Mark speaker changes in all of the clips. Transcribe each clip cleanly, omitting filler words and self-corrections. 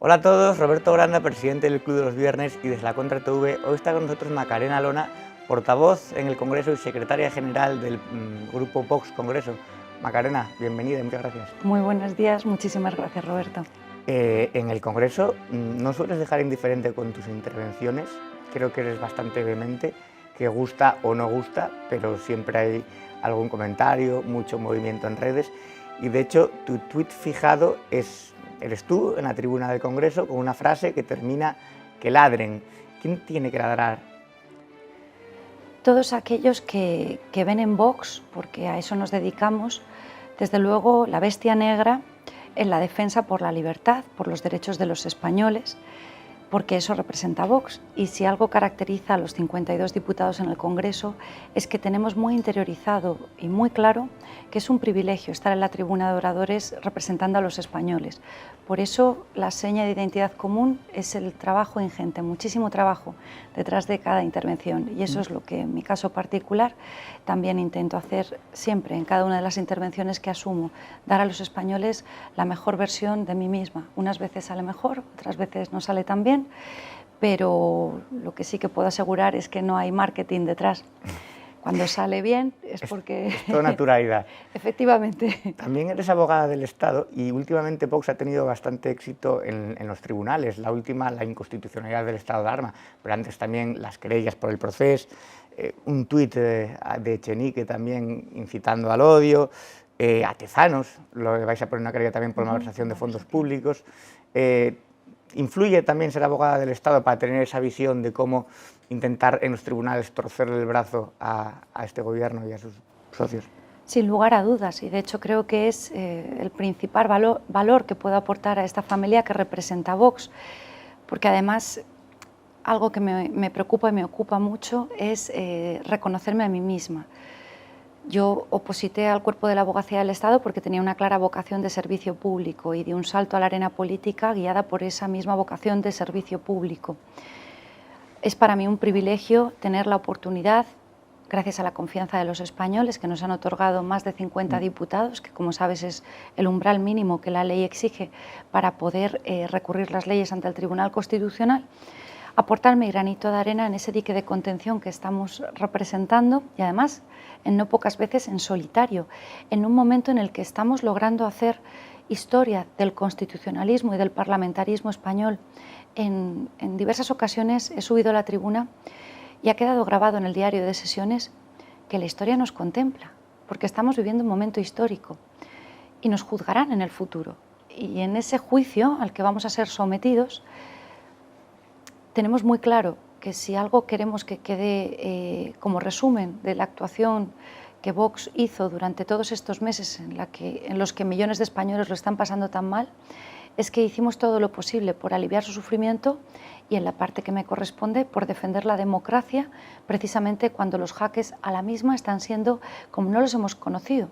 Speaker 1: Hola a todos, Roberto Granda, presidente del Club de los Viernes y desde la Contra TV. Hoy está con nosotros Macarena Lona, portavoz en el Congreso y secretaria general del Grupo Vox Congreso. Macarena, bienvenida y muchas gracias.
Speaker 2: Muy buenos días, muchísimas gracias, Roberto.
Speaker 1: En el Congreso no sueles dejar indiferente con tus intervenciones, creo que eres bastante vehemente, que gusta o no gusta, pero siempre hay algún comentario, mucho movimiento en redes y de hecho tu tuit fijado eres tú en la tribuna del Congreso con una frase que termina que ladren. ¿Quién tiene que ladrar?
Speaker 2: Todos aquellos que ven en Vox, porque a eso nos dedicamos, desde luego la bestia negra en la defensa por la libertad, por los derechos de los españoles, porque eso representa Vox. Y si algo caracteriza a los 52 diputados en el Congreso es que tenemos muy interiorizado y muy claro que es un privilegio estar en la tribuna de oradores representando a los españoles. Por eso la seña de identidad común es el trabajo ingente, muchísimo trabajo detrás de cada intervención. Y eso es lo que en mi caso particular también intento hacer siempre en cada una de las intervenciones que asumo, dar a los españoles la mejor versión de mí misma. Unas veces sale mejor, otras veces no sale tan bien, pero lo que sí que puedo asegurar es que no hay marketing detrás. Cuando sale bien es porque...
Speaker 1: Es toda naturalidad.
Speaker 2: Efectivamente.
Speaker 1: También eres abogada del Estado y últimamente Vox ha tenido bastante éxito en los tribunales. La última, la inconstitucionalidad del estado de alarma, pero antes también las querellas por el proceso, un tuit de Echenique también incitando al odio, a Tezanos, lo vais a poner una querella también por malversación de fondos públicos. ¿Influye también ser abogada del Estado para tener esa visión de cómo intentar en los tribunales torcerle el brazo a este gobierno y a sus socios?
Speaker 2: Sin lugar a dudas, y de hecho creo que es el principal valor que puedo aportar a esta familia que representa Vox, porque además algo que me preocupa y me ocupa mucho es reconocerme a mí misma. Yo oposité al cuerpo de la abogacía del Estado porque tenía una clara vocación de servicio público y di un salto a la arena política guiada por esa misma vocación de servicio público. Es para mí un privilegio tener la oportunidad, gracias a la confianza de los españoles que nos han otorgado más de 50 diputados, que como sabes es el umbral mínimo que la ley exige para poder recurrir las leyes ante el Tribunal Constitucional, aportar mi granito de arena en ese dique de contención que estamos representando y además en no pocas veces en solitario, en un momento en el que estamos logrando hacer historia del constitucionalismo y del parlamentarismo español. En diversas ocasiones he subido a la tribuna y ha quedado grabado en el diario de sesiones que la historia nos contempla, porque estamos viviendo un momento histórico y nos juzgarán en el futuro. Y en ese juicio al que vamos a ser sometidos, tenemos muy claro que si algo queremos que quede como resumen de la actuación que Vox hizo durante todos estos meses en los que millones de españoles lo están pasando tan mal, es que hicimos todo lo posible por aliviar su sufrimiento y en la parte que me corresponde por defender la democracia, precisamente cuando los jaques a la misma están siendo como no los hemos conocido.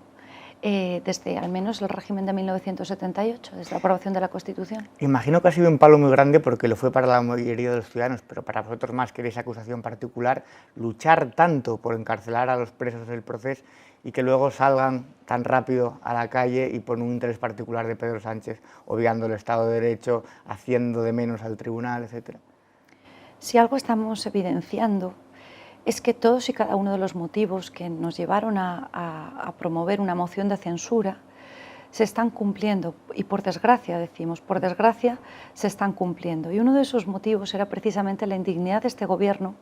Speaker 2: Desde al menos el régimen de 1978, desde la aprobación de la Constitución.
Speaker 1: Imagino que ha sido un palo muy grande porque lo fue para la mayoría de los ciudadanos, pero para vosotros más que eres acusación particular, luchar tanto por encarcelar a los presos del proceso y que luego salgan tan rápido a la calle y por un interés particular de Pedro Sánchez, obviando el Estado de Derecho, haciendo de menos al tribunal, etc.
Speaker 2: Si algo estamos evidenciando es que todos y cada uno de los motivos que nos llevaron a promover una moción de censura se están cumpliendo y por desgracia, decimos, por desgracia se están cumpliendo. Y uno de esos motivos era precisamente la indignidad de este gobierno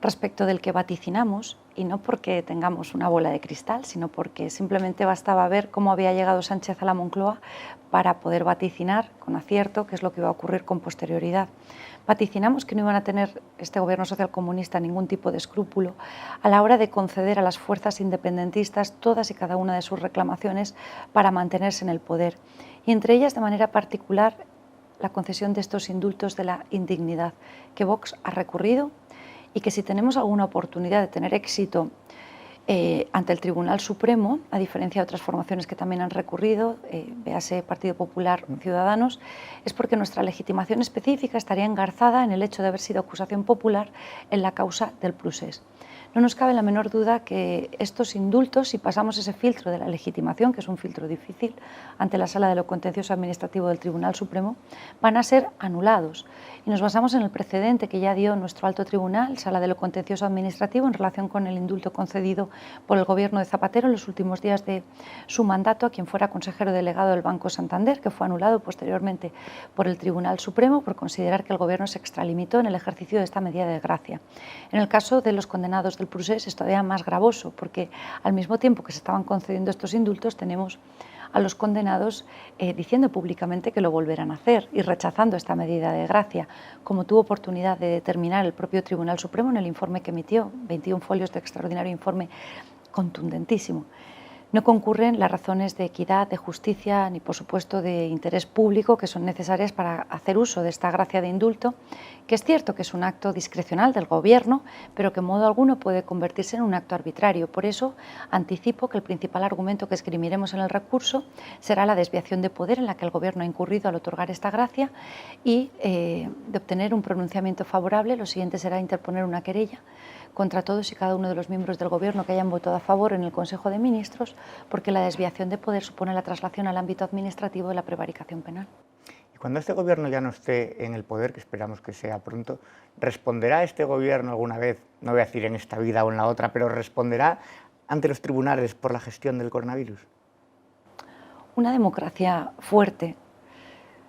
Speaker 2: respecto del que vaticinamos, y no porque tengamos una bola de cristal, sino porque simplemente bastaba ver cómo había llegado Sánchez a la Moncloa para poder vaticinar con acierto qué es lo que iba a ocurrir con posterioridad. Vaticinamos que no iban a tener este gobierno socialcomunista ningún tipo de escrúpulo a la hora de conceder a las fuerzas independentistas todas y cada una de sus reclamaciones para mantenerse en el poder, y entre ellas de manera particular la concesión de estos indultos de la indignidad, que Vox ha recurrido y que si tenemos alguna oportunidad de tener éxito ante el Tribunal Supremo, a diferencia de otras formaciones que también han recurrido, véase Partido Popular, Ciudadanos, es porque nuestra legitimación específica estaría engarzada en el hecho de haber sido acusación popular en la causa del procés. No nos cabe la menor duda que estos indultos, si pasamos ese filtro de la legitimación, que es un filtro difícil, ante la Sala de lo Contencioso Administrativo del Tribunal Supremo, van a ser anulados. Y nos basamos en el precedente que ya dio nuestro alto tribunal, Sala de lo Contencioso Administrativo, en relación con el indulto concedido por el gobierno de Zapatero en los últimos días de su mandato a quien fuera consejero delegado del Banco Santander, que fue anulado posteriormente por el Tribunal Supremo por considerar que el gobierno se extralimitó en el ejercicio de esta medida de gracia. En el caso de los condenados del procés es todavía más gravoso, porque al mismo tiempo que se estaban concediendo estos indultos tenemos a los condenados diciendo públicamente que lo volverán a hacer y rechazando esta medida de gracia, como tuvo oportunidad de determinar el propio Tribunal Supremo en el informe que emitió, 21 folios de extraordinario informe contundentísimo. No concurren las razones de equidad, de justicia, ni por supuesto de interés público que son necesarias para hacer uso de esta gracia de indulto, que es cierto que es un acto discrecional del Gobierno, pero que en modo alguno puede convertirse en un acto arbitrario. Por eso anticipo que el principal argumento que esgrimiremos en el recurso será la desviación de poder en la que el Gobierno ha incurrido al otorgar esta gracia y de obtener un pronunciamiento favorable, lo siguiente será interponer una querella contra todos y cada uno de los miembros del Gobierno que hayan votado a favor en el Consejo de Ministros, porque la desviación de poder supone la traslación al ámbito administrativo de la prevaricación penal.
Speaker 1: Y cuando este Gobierno ya no esté en el poder, que esperamos que sea pronto, ¿responderá este Gobierno alguna vez, no voy a decir en esta vida o en la otra, pero responderá ante los tribunales por la gestión del coronavirus?
Speaker 2: Una democracia fuerte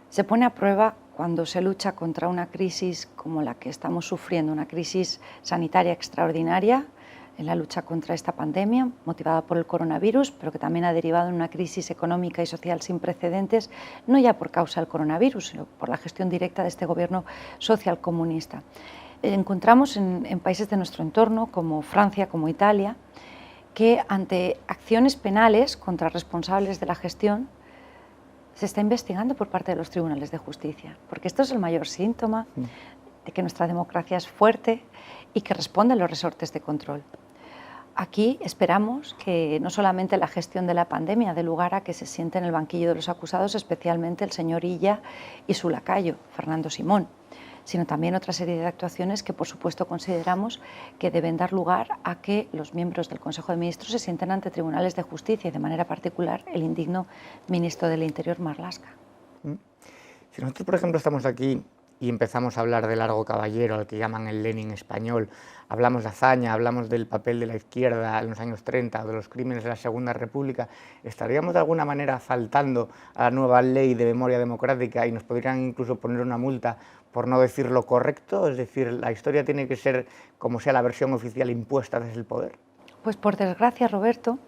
Speaker 2: se pone a prueba cuando se lucha contra una crisis como la que estamos sufriendo, una crisis sanitaria extraordinaria en la lucha contra esta pandemia motivada por el coronavirus, pero que también ha derivado en una crisis económica y social sin precedentes, no ya por causa del coronavirus, sino por la gestión directa de este gobierno socialcomunista. Encontramos en países de nuestro entorno, como Francia, como Italia, que ante acciones penales contra responsables de la gestión se está investigando por parte de los tribunales de justicia, porque esto es el mayor síntoma de que nuestra democracia es fuerte y que responde a los resortes de control. Aquí esperamos que no solamente la gestión de la pandemia dé lugar a que se siente en el banquillo de los acusados, especialmente el señor Illa y su lacayo, Fernando Simón, sino también otra serie de actuaciones que, por supuesto, consideramos que deben dar lugar a que los miembros del Consejo de Ministros se sienten ante tribunales de justicia y, de manera particular, el indigno ministro del Interior, Marlaska.
Speaker 1: Si nosotros, por ejemplo, estamos aquí y empezamos a hablar de Largo Caballero, al que llaman el Lenin español, hablamos de hazaña, hablamos del papel de la izquierda en los años 30 o de los crímenes de la Segunda República, ¿estaríamos de alguna manera faltando a la nueva ley de memoria democrática y nos podrían incluso poner una multa por no decir lo correcto? Es decir, ¿la historia tiene que ser como sea la versión oficial impuesta desde el poder?
Speaker 2: Pues por desgracia, Roberto,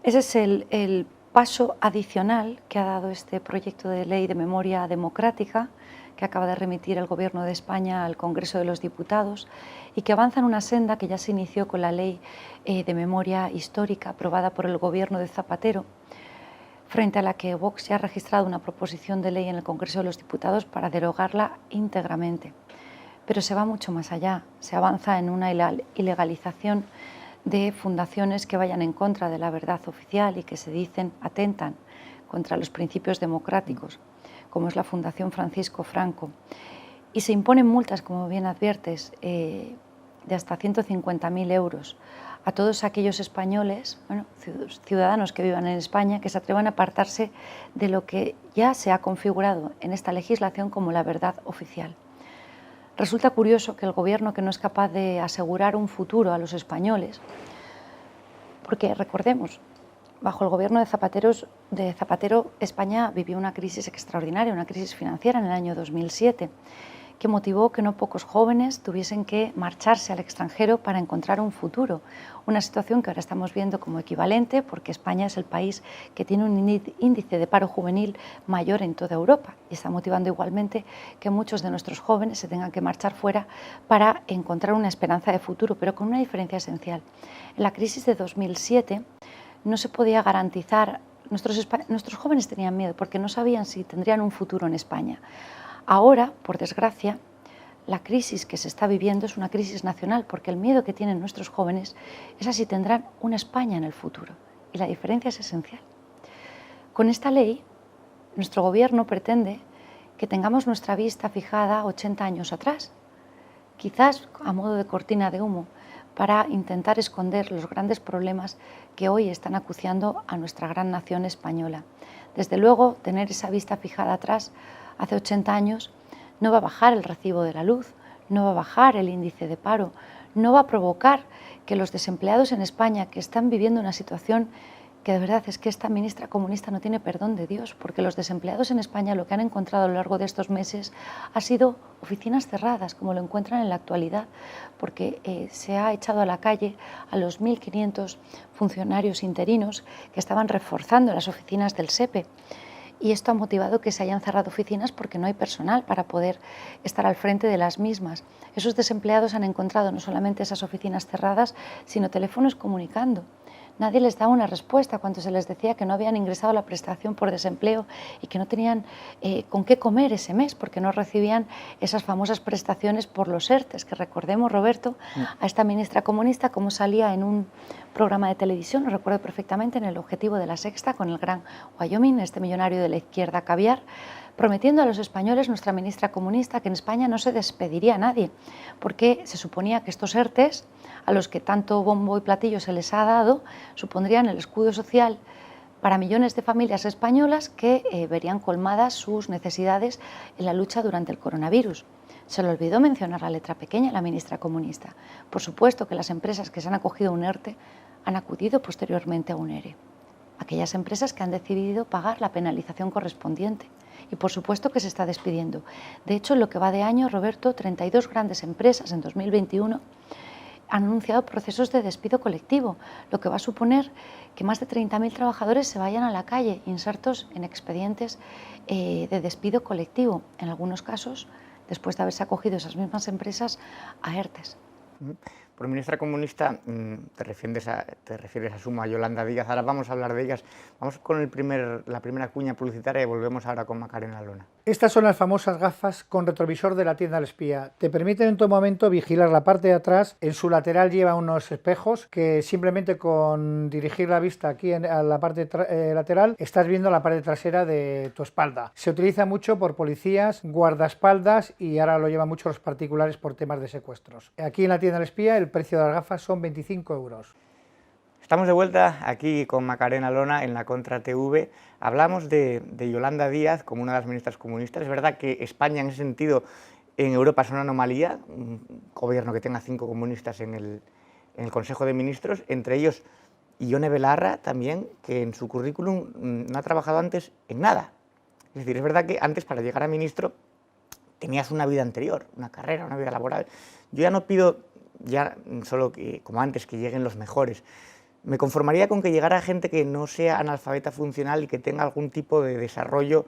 Speaker 2: ese es el paso adicional que ha dado este proyecto de ley de memoria democrática que acaba de remitir el Gobierno de España al Congreso de los Diputados y que avanza en una senda que ya se inició con la ley de memoria histórica aprobada por el Gobierno de Zapatero, frente a la que Vox ya ha registrado una proposición de ley en el Congreso de los Diputados para derogarla íntegramente. Pero se va mucho más allá, se avanza en una ilegalización de fundaciones que vayan en contra de la verdad oficial y que se dicen atentan contra los principios democráticos, como es la Fundación Francisco Franco. Y se imponen multas, como bien adviertes, de hasta 150.000 euros a todos aquellos españoles, ciudadanos que vivan en España, que se atrevan a apartarse de lo que ya se ha configurado en esta legislación como la verdad oficial. Resulta curioso que el Gobierno, que no es capaz de asegurar un futuro a los españoles, porque recordemos, bajo el gobierno de Zapatero, España vivió una crisis extraordinaria, una crisis financiera en el año 2007, que motivó que no pocos jóvenes tuviesen que marcharse al extranjero para encontrar un futuro. Una situación que ahora estamos viendo como equivalente, porque España es el país que tiene un índice de paro juvenil mayor en toda Europa y está motivando igualmente que muchos de nuestros jóvenes se tengan que marchar fuera para encontrar una esperanza de futuro, pero con una diferencia esencial. En la crisis de 2007, no se podía garantizar, nuestros jóvenes tenían miedo porque no sabían si tendrían un futuro en España. Ahora, por desgracia, la crisis que se está viviendo es una crisis nacional, porque el miedo que tienen nuestros jóvenes es a si tendrán una España en el futuro. Y la diferencia es esencial. Con esta ley, nuestro gobierno pretende que tengamos nuestra vista fijada 80 años atrás, quizás a modo de cortina de humo, para intentar esconder los grandes problemas que hoy están acuciando a nuestra gran nación española. Desde luego, tener esa vista fijada atrás, hace 80 años, no va a bajar el recibo de la luz, no va a bajar el índice de paro, no va a provocar que los desempleados en España, que están viviendo una situación que de verdad es que esta ministra comunista no tiene perdón de Dios, porque los desempleados en España lo que han encontrado a lo largo de estos meses ha sido oficinas cerradas, como lo encuentran en la actualidad, porque se ha echado a la calle a los 1.500 funcionarios interinos que estaban reforzando las oficinas del SEPE. Y esto ha motivado que se hayan cerrado oficinas porque no hay personal para poder estar al frente de las mismas. Esos desempleados han encontrado no solamente esas oficinas cerradas, sino teléfonos comunicando. Nadie les daba una respuesta cuando se les decía que no habían ingresado a la prestación por desempleo y que no tenían con qué comer ese mes porque no recibían esas famosas prestaciones por los ERTES, que recordemos, Roberto, a esta ministra comunista como salía en un programa de televisión, lo recuerdo perfectamente, en El Objetivo de La Sexta, con el gran Wyoming, este millonario de la izquierda caviar, prometiendo a los españoles, nuestra ministra comunista, que en España no se despediría a nadie, porque se suponía que estos ERTES, a los que tanto bombo y platillo se les ha dado, supondrían el escudo social para millones de familias españolas que verían colmadas sus necesidades en la lucha durante el coronavirus. Se le olvidó mencionar la letra pequeña a la ministra comunista. Por supuesto que las empresas que se han acogido a un ERTE han acudido posteriormente a un ERE. Aquellas empresas que han decidido pagar la penalización correspondiente. Y por supuesto que se está despidiendo. De hecho, en lo que va de año, Roberto, 32 grandes empresas en 2021 han anunciado procesos de despido colectivo, lo que va a suponer que más de 30.000 trabajadores se vayan a la calle, insertos en expedientes de despido colectivo, en algunos casos, después de haberse acogido esas mismas empresas a ERTES.
Speaker 1: Por ministra comunista te refieres a Suma, a Yolanda Díaz. Ahora vamos a hablar de ellas. Vamos con la primera cuña publicitaria y volvemos ahora con Macarena Lona.
Speaker 3: Estas son las famosas gafas con retrovisor de la tienda El Espía. Te permiten en todo momento vigilar la parte de atrás. En su lateral lleva unos espejos que simplemente con dirigir la vista aquí a la parte lateral estás viendo la parte trasera de tu espalda. Se utiliza mucho por policías, guardaespaldas y ahora lo llevan mucho los particulares por temas de secuestros. Aquí en la tienda El Espía el precio de las gafas son 25 euros.
Speaker 1: Estamos de vuelta aquí con Macarena Lona en la Contra TV. Hablamos de Yolanda Díaz como una de las ministras comunistas. Es verdad que España en ese sentido en Europa es una anomalía, un gobierno que tenga 5 comunistas en el Consejo de Ministros, entre ellos Ione Belarra también, que en su currículum no ha trabajado antes en nada. Es decir, es verdad que antes para llegar a ministro tenías una vida anterior, una carrera, una vida laboral. Yo ya no pido ya solo que, como antes, que lleguen los mejores. Me conformaría con que llegara gente que no sea analfabeta funcional y que tenga algún tipo de desarrollo,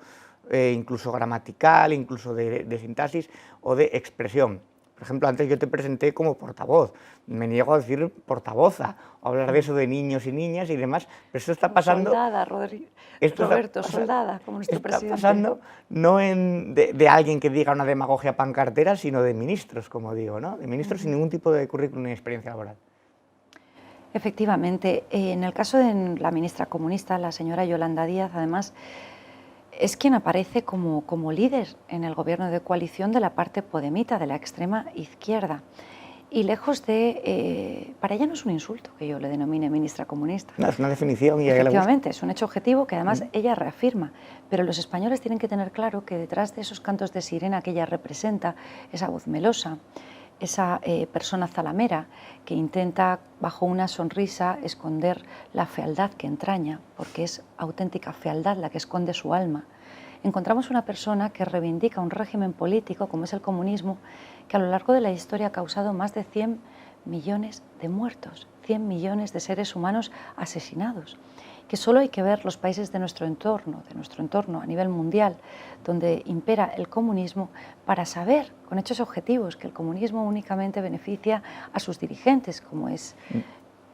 Speaker 1: incluso gramatical, incluso de sintaxis o de expresión. Por ejemplo, antes yo te presenté como portavoz, me niego a decir portavoza, o hablar de eso de niños y niñas y demás, pero esto está pasando...
Speaker 2: Soldada, Roberto, soldada, como nuestro presidente.
Speaker 1: Está pasando no de alguien que diga una demagogia pancartera, sino de ministros, como digo, ¿no? De ministros sin ningún tipo de currículum ni experiencia laboral.
Speaker 2: Efectivamente, en el caso de la ministra comunista, la señora Yolanda Díaz, además, es quien aparece como líder en el gobierno de coalición de la parte podemita, de la extrema izquierda. Y lejos de... para ella no es un insulto que yo le denomine ministra comunista.
Speaker 1: No, es una definición y
Speaker 2: efectivamente, es un hecho objetivo que además ella reafirma. Pero los españoles tienen que tener claro que detrás de esos cantos de sirena que ella representa, esa voz melosa, esa persona zalamera que intenta bajo una sonrisa esconder la fealdad que entraña, porque es auténtica fealdad la que esconde su alma, encontramos una persona que reivindica un régimen político como es el comunismo, que a lo largo de la historia ha causado más de 100 millones de muertos, 100 millones de seres humanos asesinados, que solo hay que ver los países de nuestro entorno a nivel mundial, donde impera el comunismo, para saber con hechos objetivos que el comunismo únicamente beneficia a sus dirigentes, como es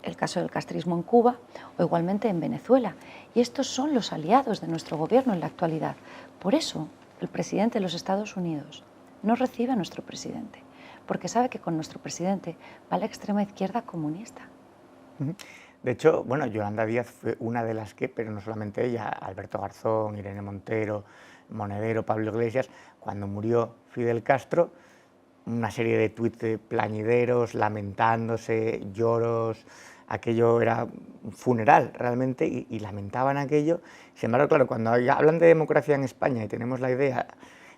Speaker 2: el caso del castrismo en Cuba o igualmente en Venezuela. Y estos son los aliados de nuestro gobierno en la actualidad. Por eso el presidente de los Estados Unidos, no recibe a nuestro presidente, porque sabe que con nuestro presidente va la extrema izquierda comunista.
Speaker 1: De hecho, bueno, Yolanda Díaz fue una de las que, pero no solamente ella, Alberto Garzón, Irene Montero, Monedero, Pablo Iglesias, cuando murió Fidel Castro, una serie de tuits plañideros, lamentándose, lloros, aquello era un funeral realmente y lamentaban aquello. Sin embargo, claro, cuando hablan de democracia en España y tenemos la idea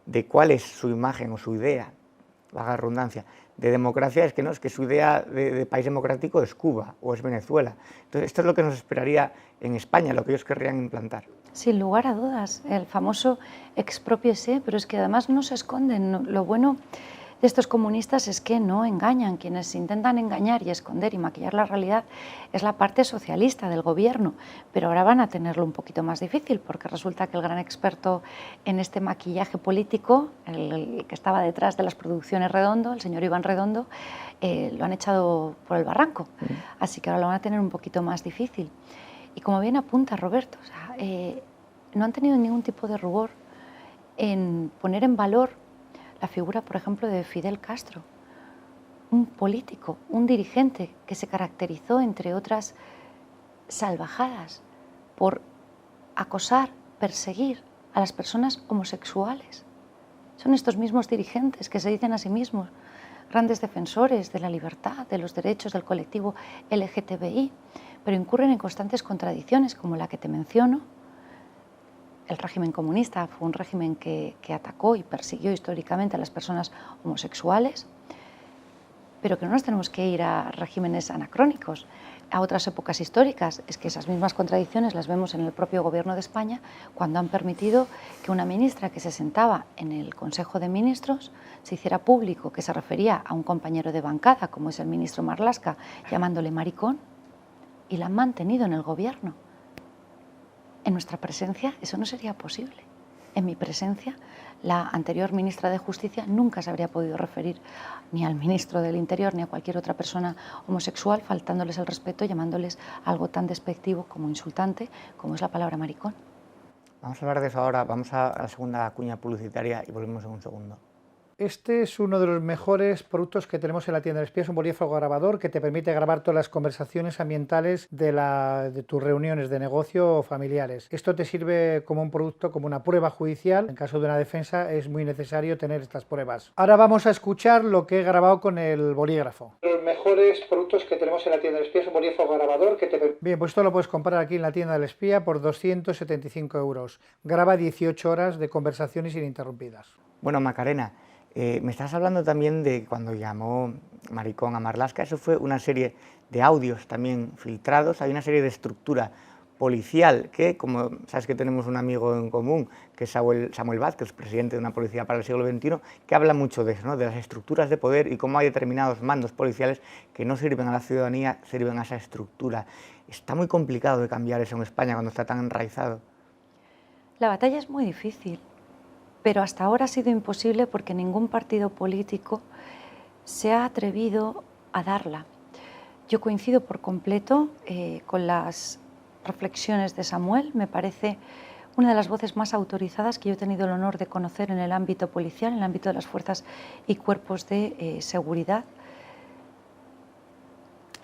Speaker 1: de cuál es su imagen o su idea, valga la redundancia, de democracia, es que no, es que su idea de país democrático es Cuba o es Venezuela. Entonces, esto es lo que nos esperaría en España, lo que ellos querrían implantar.
Speaker 2: Sin lugar a dudas, el famoso expropiese, pero es que además no se esconden. Lo bueno de estos comunistas es que no engañan. Quienes intentan engañar y esconder y maquillar la realidad es la parte socialista del gobierno, pero ahora van a tenerlo un poquito más difícil, porque resulta que el gran experto en este maquillaje político, el que estaba detrás de las producciones Redondo, el señor Iván Redondo, lo han echado por el barranco, así que ahora lo van a tener un poquito más difícil. Y como bien apunta Roberto, o sea, no han tenido ningún tipo de rubor en poner en valor la figura, por ejemplo, de Fidel Castro, un político, un dirigente que se caracterizó, entre otras salvajadas, por acosar, perseguir a las personas homosexuales. Son estos mismos dirigentes que se dicen a sí mismos grandes defensores de la libertad, de los derechos del colectivo LGTBI, pero incurren en constantes contradicciones, como la que te menciono. El régimen comunista fue un régimen que atacó y persiguió históricamente a las personas homosexuales, pero que no nos tenemos que ir a regímenes anacrónicos, a otras épocas históricas. Es que esas mismas contradicciones las vemos en el propio Gobierno de España, cuando han permitido que una ministra que se sentaba en el Consejo de Ministros se hiciera público que se refería a un compañero de bancada, como es el ministro Marlaska, llamándole maricón, y la han mantenido en el Gobierno. En nuestra presencia eso no sería posible. En mi presencia, la anterior ministra de Justicia nunca se habría podido referir ni al ministro del Interior ni a cualquier otra persona homosexual, faltándoles el respeto, llamándoles algo tan despectivo como insultante, como es la palabra maricón.
Speaker 1: Vamos a hablar de eso ahora, vamos a la segunda cuña publicitaria y volvemos en un segundo.
Speaker 3: Este es uno de los mejores productos que tenemos en la tienda del espía, es un bolígrafo grabador que te permite grabar todas las conversaciones ambientales de tus reuniones de negocio o familiares. Esto te sirve como un producto, como una prueba judicial. En caso de una defensa es muy necesario tener estas pruebas. Ahora vamos a escuchar lo que he grabado con el bolígrafo. Los mejores productos que tenemos en la tienda del espía es un bolígrafo grabador que te... Bien, pues esto lo puedes comprar aquí en la tienda del espía por 275 €. Graba 18 horas de conversaciones ininterrumpidas.
Speaker 1: Bueno, Macarena, me estás hablando también de cuando llamó maricón a Marlaska. Eso fue una serie de audios también filtrados. Hay una serie de estructura policial que, como sabes que tenemos un amigo en común, que es Samuel Vázquez, presidente de una policía para el siglo XXI, que habla mucho de eso, ¿no? De las estructuras de poder y cómo hay determinados mandos policiales que no sirven a la ciudadanía, sirven a esa estructura. Está muy complicado de cambiar eso en España cuando está tan enraizado.
Speaker 2: La batalla es muy difícil, pero hasta ahora ha sido imposible porque ningún partido político se ha atrevido a darla. Yo coincido por completo con las reflexiones de Samuel. Me parece una de las voces más autorizadas que yo he tenido el honor de conocer en el ámbito policial, en el ámbito de las fuerzas y cuerpos de seguridad.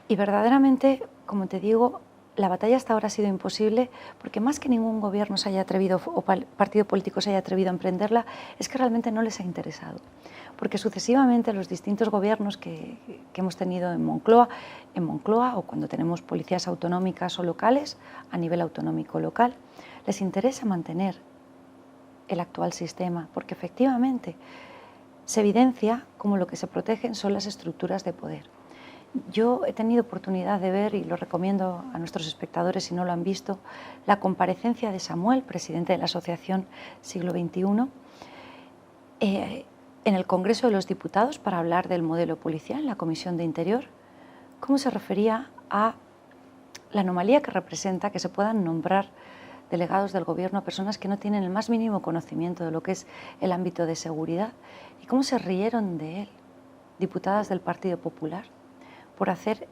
Speaker 2: Y verdaderamente, como te digo, la batalla hasta ahora ha sido imposible porque más que ningún gobierno se haya atrevido o partido político se haya atrevido a emprenderla, es que realmente no les ha interesado. Porque sucesivamente los distintos gobiernos que hemos tenido en Moncloa o cuando tenemos policías autonómicas o locales, a nivel autonómico local, les interesa mantener el actual sistema porque efectivamente se evidencia como lo que se protegen son las estructuras de poder. Yo he tenido oportunidad de ver, y lo recomiendo a nuestros espectadores si no lo han visto, la comparecencia de Samuel, presidente de la Asociación Siglo XXI, en el Congreso de los Diputados para hablar del modelo policial, en la Comisión de Interior, cómo se refería a la anomalía que representa que se puedan nombrar delegados del Gobierno a personas que no tienen el más mínimo conocimiento de lo que es el ámbito de seguridad y cómo se rieron de él, diputadas del Partido Popular, por hacer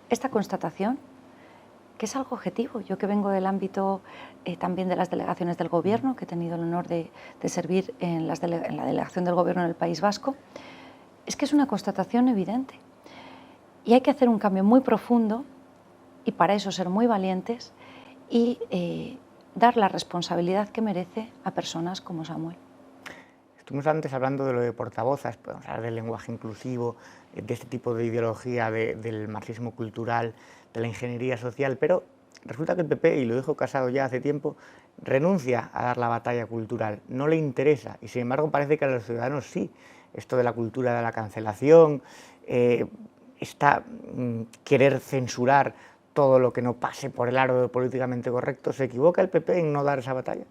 Speaker 2: esta constatación que es algo objetivo. Yo que vengo del ámbito también de las delegaciones del Gobierno, que he tenido el honor de servir en la delegación del Gobierno en el País Vasco, es que es una constatación evidente. Y hay que hacer un cambio muy profundo y para eso ser muy valientes y dar la responsabilidad que merece a personas como Samuel.
Speaker 1: Estuvimos antes hablando de lo de portavozas, podemos hablar del lenguaje inclusivo, de este tipo de ideología, del marxismo cultural, de la ingeniería social, pero resulta que el PP, y lo dijo Casado ya hace tiempo, renuncia a dar la batalla cultural, no le interesa, y sin embargo parece que a los ciudadanos sí. Esto de la cultura de la cancelación, querer censurar todo lo que no pase por el aro de políticamente correcto. ¿Se equivoca el PP en no dar esa batalla?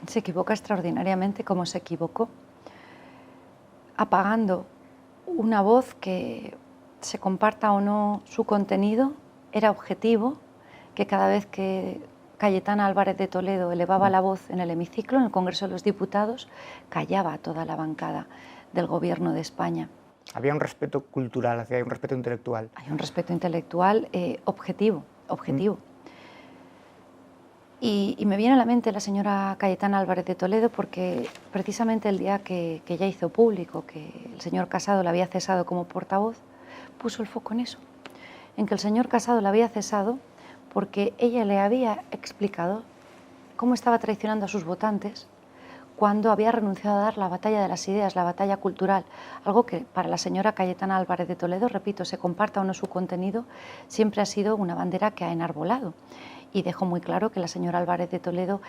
Speaker 2: Se equivoca extraordinariamente, como se equivocó apagando una voz que, se comparta o no su contenido, era objetivo, que cada vez que Cayetana Álvarez de Toledo elevaba la voz en el hemiciclo, en el Congreso de los Diputados, callaba a toda la bancada del Gobierno de España.
Speaker 1: Había un respeto cultural, había un respeto intelectual.
Speaker 2: Hay un respeto intelectual objetivo. Y me viene a la mente la señora Cayetana Álvarez de Toledo porque precisamente el día que ella hizo público que el señor Casado la había cesado como portavoz, puso el foco en eso, en que el señor Casado la había cesado porque ella le había explicado cómo estaba traicionando a sus votantes cuando había renunciado a dar la batalla de las ideas, la batalla cultural, algo que para la señora Cayetana Álvarez de Toledo, repito, se comparta o no su contenido, siempre ha sido una bandera que ha enarbolado. Y dejó muy claro que la señora Álvarez de Toledo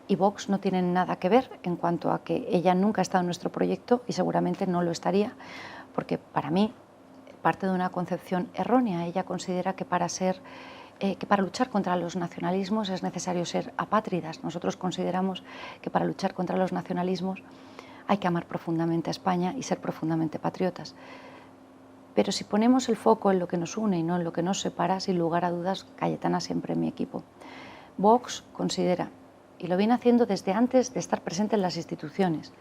Speaker 2: y Vox no tienen nada que ver en cuanto a que ella nunca ha estado en nuestro proyecto y seguramente no lo estaría, porque para mí parte de una concepción errónea. Ella considera que para luchar contra los nacionalismos es necesario ser apátridas. Nosotros consideramos que para luchar contra los nacionalismos hay que amar profundamente a España y ser profundamente patriotas. Pero si ponemos el foco en lo que nos une y no en lo que nos separa, sin lugar a dudas, Cayetana siempre en mi equipo. Vox considera, y lo viene haciendo desde antes de estar presente en las instituciones,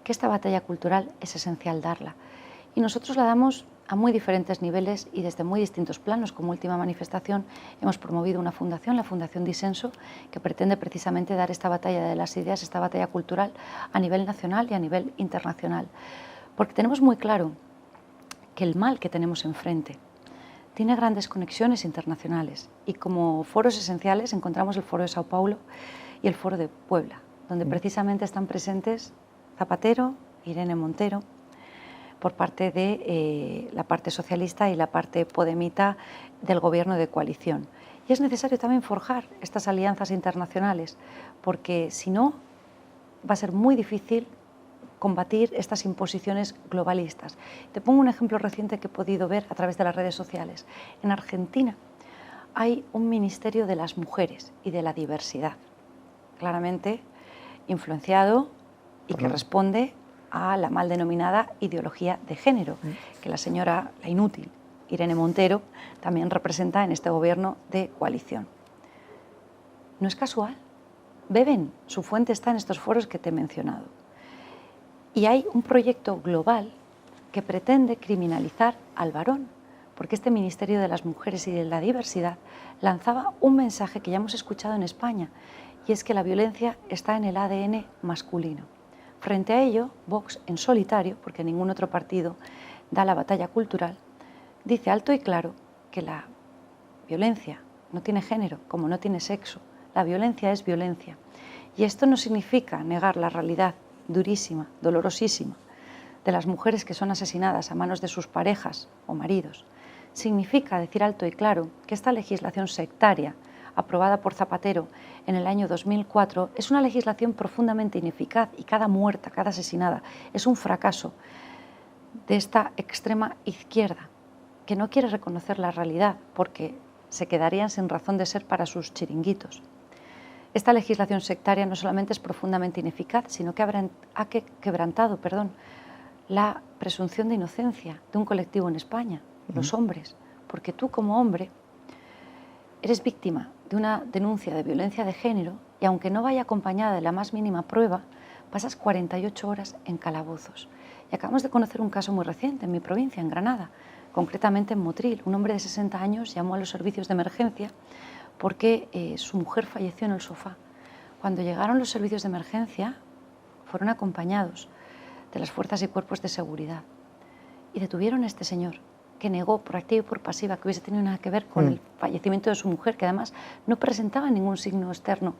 Speaker 2: que esta batalla cultural es esencial darla. Y nosotros la damos a muy diferentes niveles y desde muy distintos planos. Como última manifestación hemos promovido una fundación, la Fundación Disenso, que pretende precisamente dar esta batalla de las ideas, esta batalla cultural a nivel nacional y a nivel internacional. Porque tenemos muy claro que el mal que tenemos enfrente tiene grandes conexiones internacionales y como foros esenciales encontramos el Foro de Sao Paulo y el Foro de Puebla, donde precisamente están presentes Zapatero, Irene Montero, por parte de la parte socialista y la parte podemita del gobierno de coalición. Y es necesario también forjar estas alianzas internacionales, porque si no, va a ser muy difícil combatir estas imposiciones globalistas. Te pongo un ejemplo reciente que he podido ver a través de las redes sociales. En Argentina hay un Ministerio de las Mujeres y de la Diversidad, claramente influenciado y que responde a la mal denominada ideología de género, que la señora, la inútil, Irene Montero, también representa en este gobierno de coalición. No es casual. Beben, su fuente está en estos foros que te he mencionado. Y hay un proyecto global que pretende criminalizar al varón, porque este Ministerio de las Mujeres y de la Diversidad lanzaba un mensaje que ya hemos escuchado en España, y es que la violencia está en el ADN masculino. Frente a ello, Vox, en solitario, porque ningún otro partido da la batalla cultural, dice alto y claro que la violencia no tiene género, como no tiene sexo. La violencia es violencia. Y esto no significa negar la realidad durísima, dolorosísima, de las mujeres que son asesinadas a manos de sus parejas o maridos. Significa decir alto y claro que esta legislación sectaria, aprobada por Zapatero en el año 2004, es una legislación profundamente ineficaz y cada muerta, cada asesinada, es un fracaso de esta extrema izquierda que no quiere reconocer la realidad porque se quedarían sin razón de ser para sus chiringuitos. Esta legislación sectaria no solamente es profundamente ineficaz, sino que ha quebrantado la presunción de inocencia de un colectivo en España, los hombres, porque tú como hombre eres víctima de una denuncia de violencia de género y aunque no vaya acompañada de la más mínima prueba, pasas 48 horas en calabozos. Y acabamos de conocer un caso muy reciente en mi provincia, en Granada, concretamente en Motril. Un hombre de 60 años llamó a los servicios de emergencia porque su mujer falleció en el sofá. Cuando llegaron los servicios de emergencia, fueron acompañados de las fuerzas y cuerpos de seguridad y detuvieron a este señor, que negó por activa y por pasiva que hubiese tenido nada que ver con el fallecimiento de su mujer, que además no presentaba ningún signo externo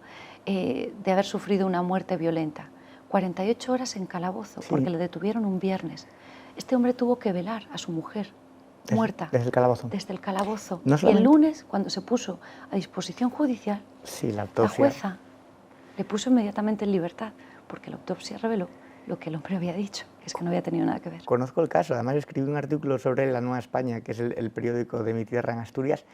Speaker 2: de haber sufrido una muerte violenta. 48 horas en calabozo, porque le detuvieron un viernes. Este hombre tuvo que velar a su mujer muerta.
Speaker 1: Desde el calabozo.
Speaker 2: Desde el calabozo.
Speaker 1: No
Speaker 2: y el lunes, cuando se puso a disposición judicial, la jueza le puso inmediatamente en libertad, porque la autopsia reveló lo que el hombre había dicho, que es que no había tenido nada que ver.
Speaker 1: Conozco el caso, además escribí un artículo sobre La Nueva España, que es el periódico de mi tierra en Asturias.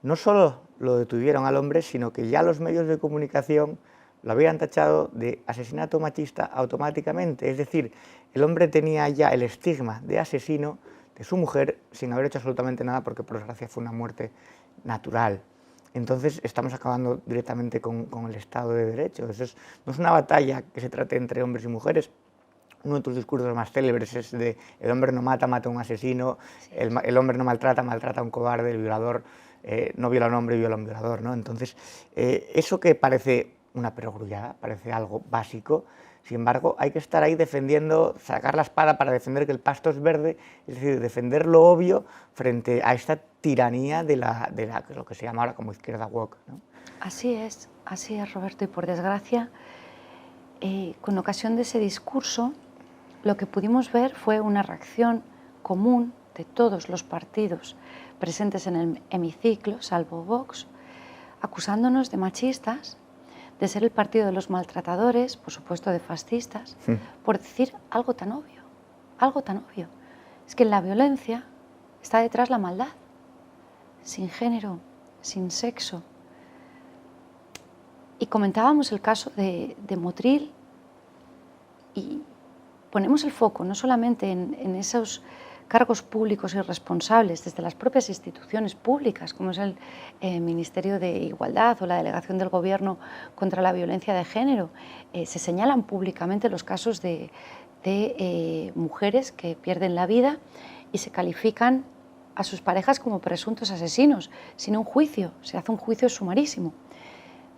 Speaker 1: No solo lo detuvieron al hombre, sino que ya los medios de comunicación lo habían tachado de asesinato machista automáticamente. Es decir, el hombre tenía ya el estigma de asesino de su mujer sin haber hecho absolutamente nada, porque por desgracia fue una muerte natural. Entonces estamos acabando directamente con el Estado de Derecho. No es una batalla que se trate entre hombres y mujeres. Uno de tus discursos más célebres es de el hombre no mata, mata a un asesino, el hombre no maltrata, maltrata a un cobarde, el violador no viola a un hombre, viola a un violador, ¿no? Entonces, eso que parece una perogrullada, parece algo básico, sin embargo, hay que estar ahí defendiendo, sacar la espada para defender que el pasto es verde, es decir, defender lo obvio frente a esta tiranía de lo que se llama ahora como izquierda woke, ¿no?
Speaker 2: Así es, Roberto, y por desgracia, con ocasión de ese discurso, lo que pudimos ver fue una reacción común de todos los partidos presentes en el hemiciclo, salvo Vox, acusándonos de machistas, de ser el partido de los maltratadores, por supuesto de fascistas, por decir algo tan obvio, algo tan obvio. Es que en la violencia está detrás la maldad, sin género, sin sexo. Y comentábamos el caso de Motril y ponemos el foco no solamente en esos cargos públicos y responsables desde las propias instituciones públicas, como es el Ministerio de Igualdad o la Delegación del Gobierno contra la Violencia de Género. Se señalan públicamente los casos de mujeres que pierden la vida y se califican a sus parejas como presuntos asesinos, sin un juicio, se hace un juicio sumarísimo.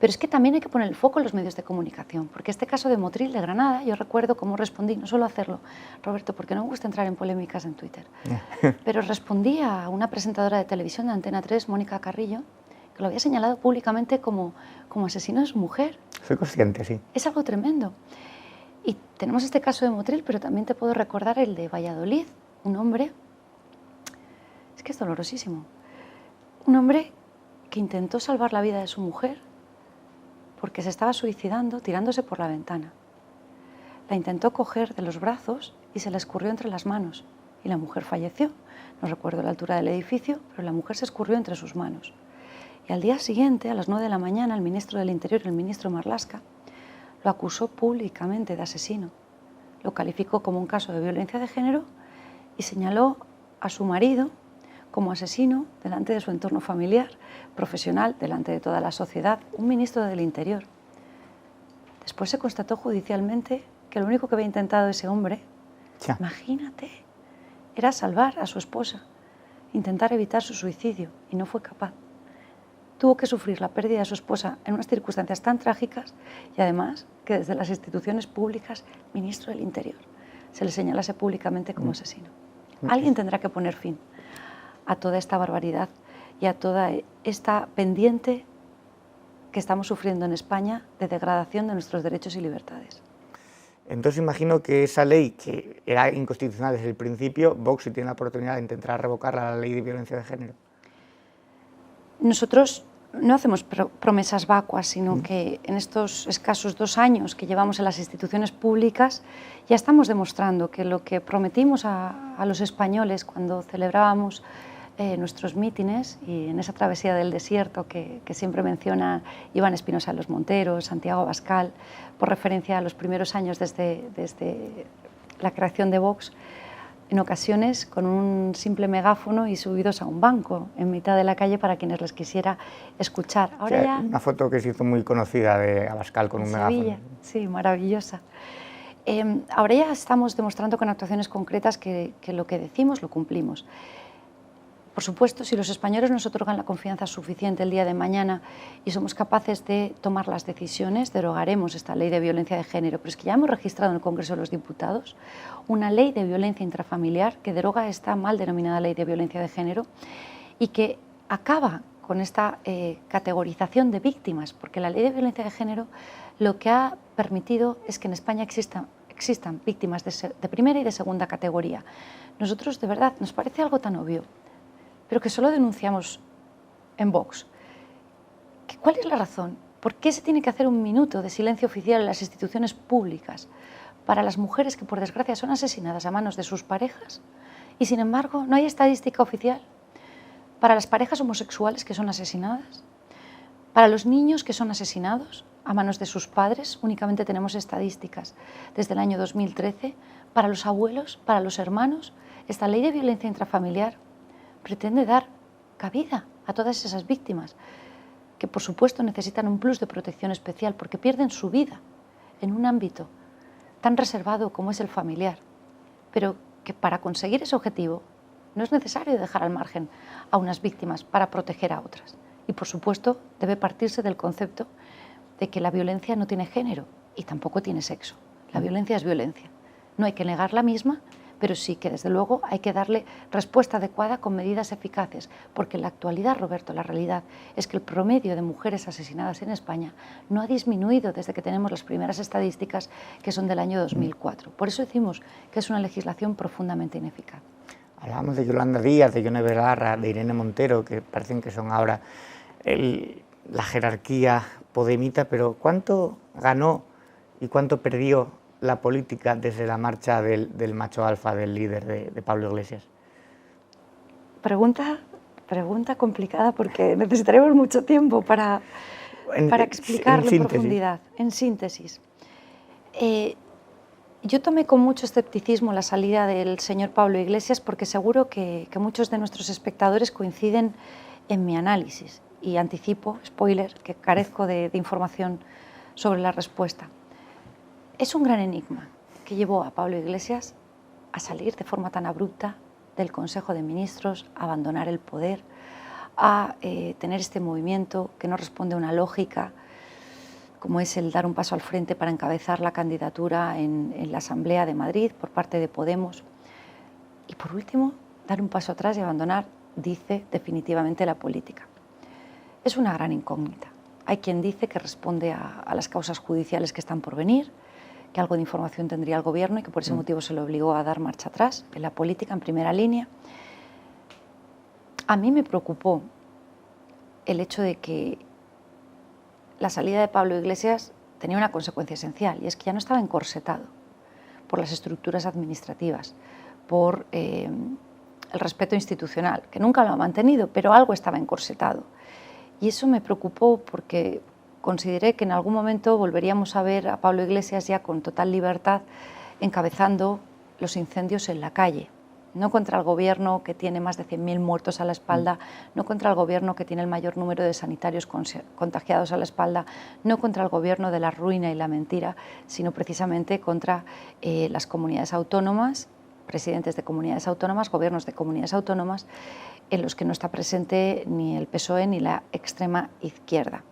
Speaker 2: Pero es que también hay que poner el foco en los medios de comunicación, porque este caso de Motril de Granada, yo recuerdo cómo respondí, no suelo hacerlo, Roberto, porque no me gusta entrar en polémicas en Twitter, pero respondí a una presentadora de televisión de Antena 3, Mónica Carrillo, que lo había señalado públicamente como asesino de su mujer.
Speaker 1: Soy consciente, sí.
Speaker 2: Es algo tremendo. Y tenemos este caso de Motril, pero también te puedo recordar el de Valladolid, un hombre, es que es dolorosísimo, un hombre que intentó salvar la vida de su mujer porque se estaba suicidando tirándose por la ventana. La intentó coger de los brazos y se la escurrió entre las manos y la mujer falleció. No recuerdo la altura del edificio, pero la mujer se escurrió entre sus manos. Y al día siguiente, a las 9 de la mañana, el ministro del Interior, el ministro Marlaska, lo acusó públicamente de asesino. Lo calificó como un caso de violencia de género y señaló a su marido como asesino delante de su entorno familiar, profesional, delante de toda la sociedad, un ministro del Interior. Después se constató judicialmente que lo único que había intentado ese hombre, imagínate, era salvar a su esposa, intentar evitar su suicidio, y no fue capaz. Tuvo que sufrir la pérdida de su esposa en unas circunstancias tan trágicas y además que desde las instituciones públicas, ministro del Interior, se le señalase públicamente como asesino. Alguien tendrá que poner fin a toda esta barbaridad y a toda esta pendiente que estamos sufriendo en España de degradación de nuestros derechos y libertades.
Speaker 1: Entonces imagino que esa ley, que era inconstitucional desde el principio, Vox, si tiene la oportunidad de intentar revocarla, la ley de violencia de género.
Speaker 2: Nosotros no hacemos promesas vacuas, sino que en estos escasos 2 años que llevamos en las instituciones públicas ya estamos demostrando que lo que prometimos a los españoles cuando celebrábamos nuestros mítines y en esa travesía del desierto que siempre menciona Iván Espinosa de los Monteros, Santiago Abascal, por referencia a los primeros años desde la creación de Vox, en ocasiones con un simple megáfono y subidos a un banco en mitad de la calle para quienes les quisiera escuchar.
Speaker 1: Ahora o sea, una foto que se hizo muy conocida de Abascal con un
Speaker 2: Sevilla,
Speaker 1: megáfono.
Speaker 2: Sí, maravillosa. Ahora ya estamos demostrando con actuaciones concretas que lo que decimos lo cumplimos. Por supuesto, si los españoles nos otorgan la confianza suficiente el día de mañana y somos capaces de tomar las decisiones, derogaremos esta ley de violencia de género. Pero es que ya hemos registrado en el Congreso de los Diputados una ley de violencia intrafamiliar que deroga esta mal denominada ley de violencia de género y que acaba con esta categorización de víctimas, porque la ley de violencia de género lo que ha permitido es que en España existan víctimas de primera y de segunda categoría. Nosotros, de verdad, nos parece algo tan obvio, pero que solo denunciamos en Vox. ¿Cuál es la razón? ¿Por qué se tiene que hacer un minuto de silencio oficial en las instituciones públicas para las mujeres que, por desgracia, son asesinadas a manos de sus parejas? Y, sin embargo, no hay estadística oficial para las parejas homosexuales que son asesinadas, para los niños que son asesinados a manos de sus padres. Únicamente tenemos estadísticas desde el año 2013. Para los abuelos, para los hermanos, esta ley de violencia intrafamiliar pretende dar cabida a todas esas víctimas que, por supuesto, necesitan un plus de protección especial porque pierden su vida en un ámbito tan reservado como es el familiar, pero que para conseguir ese objetivo no es necesario dejar al margen a unas víctimas para proteger a otras. Y, por supuesto, debe partirse del concepto de que la violencia no tiene género y tampoco tiene sexo. La violencia es violencia. No hay que negar la misma, pero sí que, desde luego, hay que darle respuesta adecuada con medidas eficaces, porque en la actualidad, Roberto, la realidad es que el promedio de mujeres asesinadas en España no ha disminuido desde que tenemos las primeras estadísticas, que son del año 2004. Por eso decimos que es una legislación profundamente ineficaz.
Speaker 1: Hablábamos de Yolanda Díaz, de Yone Belarra, de Irene Montero, que parecen que son ahora la jerarquía podemita, pero ¿cuánto ganó y cuánto perdió la política desde la marcha del macho alfa, del líder de Pablo Iglesias?
Speaker 2: Pregunta complicada, porque necesitaremos mucho tiempo para explicarlo en profundidad. En síntesis, yo tomé con mucho escepticismo la salida del señor Pablo Iglesias, porque seguro que muchos de nuestros espectadores coinciden en mi análisis, y anticipo, spoiler, que carezco de información sobre la respuesta. Es un gran enigma que llevó a Pablo Iglesias a salir de forma tan abrupta del Consejo de Ministros, a abandonar el poder, a tener este movimiento que no responde a una lógica, como es el dar un paso al frente para encabezar la candidatura en la Asamblea de Madrid por parte de Podemos. Y, por último, dar un paso atrás y abandonar, dice, definitivamente la política. Es una gran incógnita. Hay quien dice que responde a las causas judiciales que están por venir, que algo de información tendría el Gobierno y que por ese motivo se le obligó a dar marcha atrás en la política en primera línea. A mí me preocupó el hecho de que la salida de Pablo Iglesias tenía una consecuencia esencial, y es que ya no estaba encorsetado por las estructuras administrativas, por el respeto institucional, que nunca lo ha mantenido, pero algo estaba encorsetado. Y eso me preocupó porque consideré que en algún momento volveríamos a ver a Pablo Iglesias ya con total libertad encabezando los incendios en la calle. No contra el Gobierno, que tiene más de 100.000 muertos a la espalda, no contra el Gobierno, que tiene el mayor número de sanitarios contagiados a la espalda, no contra el Gobierno de la ruina y la mentira, sino precisamente contra las comunidades autónomas, presidentes de comunidades autónomas, gobiernos de comunidades autónomas, en los que no está presente ni el PSOE ni la extrema izquierda.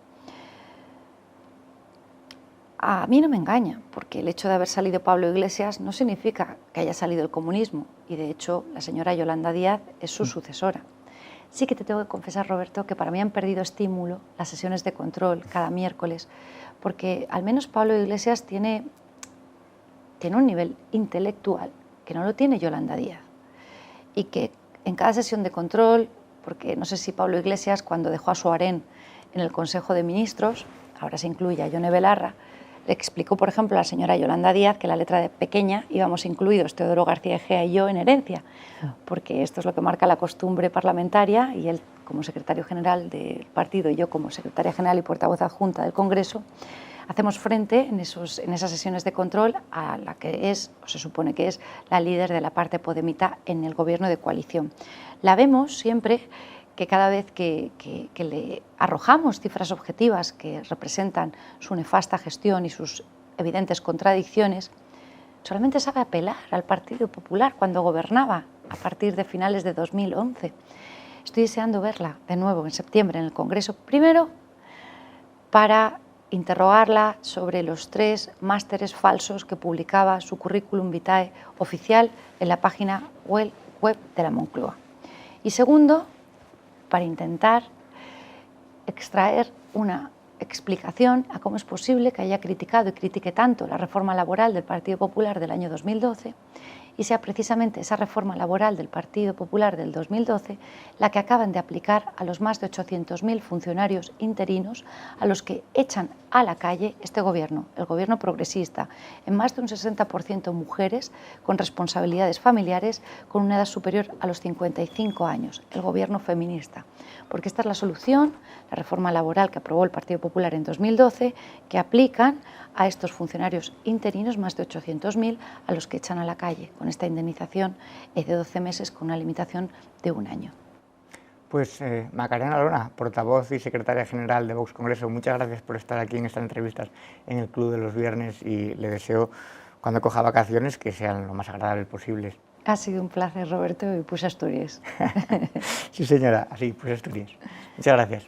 Speaker 2: A mí no me engaña, porque el hecho de haber salido Pablo Iglesias no significa que haya salido el comunismo, y de hecho la señora Yolanda Díaz es su sucesora. Sí que te tengo que confesar, Roberto, que para mí han perdido estímulo las sesiones de control cada miércoles, porque al menos Pablo Iglesias tiene un nivel intelectual que no lo tiene Yolanda Díaz, y que en cada sesión de control, porque no sé si Pablo Iglesias, cuando dejó a Soarén en el Consejo de Ministros, ahora se incluye a Yone Belarra, le explicó, por ejemplo, a la señora Yolanda Díaz que la letra de pequeña íbamos incluidos Teodoro García Egea y yo en herencia, porque esto es lo que marca la costumbre parlamentaria, y él como secretario general del partido y yo como secretaria general y portavoz adjunta del Congreso, hacemos frente en esas sesiones de control a la que es, o se supone que es, la líder de la parte podemita en el Gobierno de coalición. La vemos siempre que cada vez que le arrojamos cifras objetivas que representan su nefasta gestión y sus evidentes contradicciones, solamente sabe apelar al Partido Popular cuando gobernaba a partir de finales de 2011. Estoy deseando verla de nuevo en septiembre en el Congreso, primero para interrogarla sobre los 3 másteres falsos que publicaba su currículum vitae oficial en la página web de la Moncloa. Y segundo, para intentar extraer una explicación a cómo es posible que haya criticado y critique tanto la reforma laboral del Partido Popular del año 2012 y sea precisamente esa reforma laboral del Partido Popular del 2012 la que acaban de aplicar a los más de 800.000 funcionarios interinos a los que echan a la calle este gobierno, el gobierno progresista, en más de un 60% mujeres con responsabilidades familiares con una edad superior a los 55 años, el gobierno feminista. Porque esta es la solución, la reforma laboral que aprobó el Partido Popular en 2012, que aplican a estos funcionarios interinos, más de 800.000, a los que echan a la calle, con esta indemnización de 12 meses con una limitación de 1 año.
Speaker 1: Pues Macarena Olona, portavoz y secretaria general de Vox Congreso, muchas gracias por estar aquí en estas entrevistas en el Club de los Viernes y le deseo, cuando coja vacaciones, que sean lo más agradables posibles.
Speaker 2: Ha sido un placer, Roberto, y pues Asturias.
Speaker 1: Sí, señora, así, pues Asturias. Muchas gracias.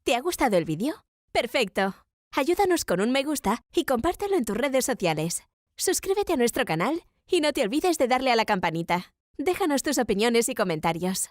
Speaker 4: ¿Te ha gustado el vídeo? ¡Perfecto! Ayúdanos con un me gusta y compártelo en tus redes sociales. Suscríbete a nuestro canal y no te olvides de darle a la campanita. Déjanos tus opiniones y comentarios.